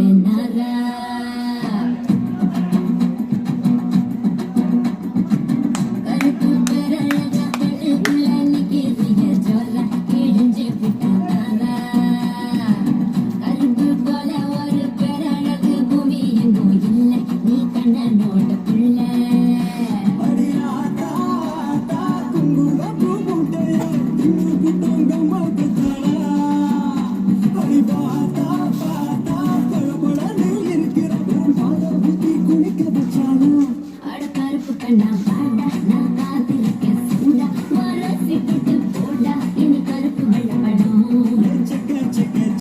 போட்டனாரா கருப்பு பெரழகா கண்ணுக்குள்ள நிக்கிறிய ஜோரா கிழிஞ்சு விட்டானாரா கருப்பு போல ஒரு பெரழகு பூமி எங்கும் இல்லை நீ கண்ணனோட புள்ள அட கருப்பு கண்ணா பாடா